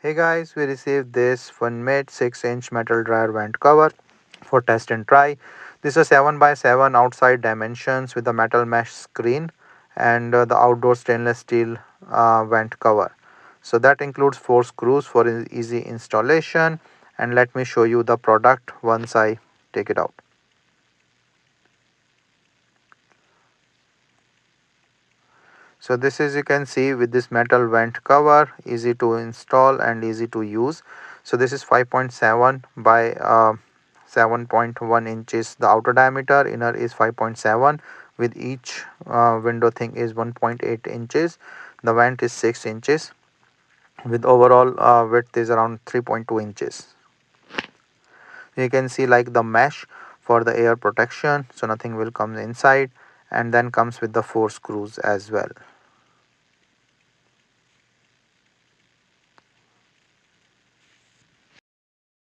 Hey guys, we received this Funmit 6-inch metal dryer vent cover for test and try. This is 7 by 7 outside dimensions with a metal mesh screen and the outdoor stainless steel vent cover. So that includes 4 screws for easy installation, and let me show you the product once I take it out. So this is, you can see, with this metal vent cover, easy to install and easy to use. So this is 5.7 by 7.1 inches the outer diameter, inner is 5.7, with each window thing is 1.8 inches. The vent is 6 inches with overall width is around 3.2 inches. You can see like the mesh for the air protection, so nothing will come inside, and then comes with the 4 screws as well.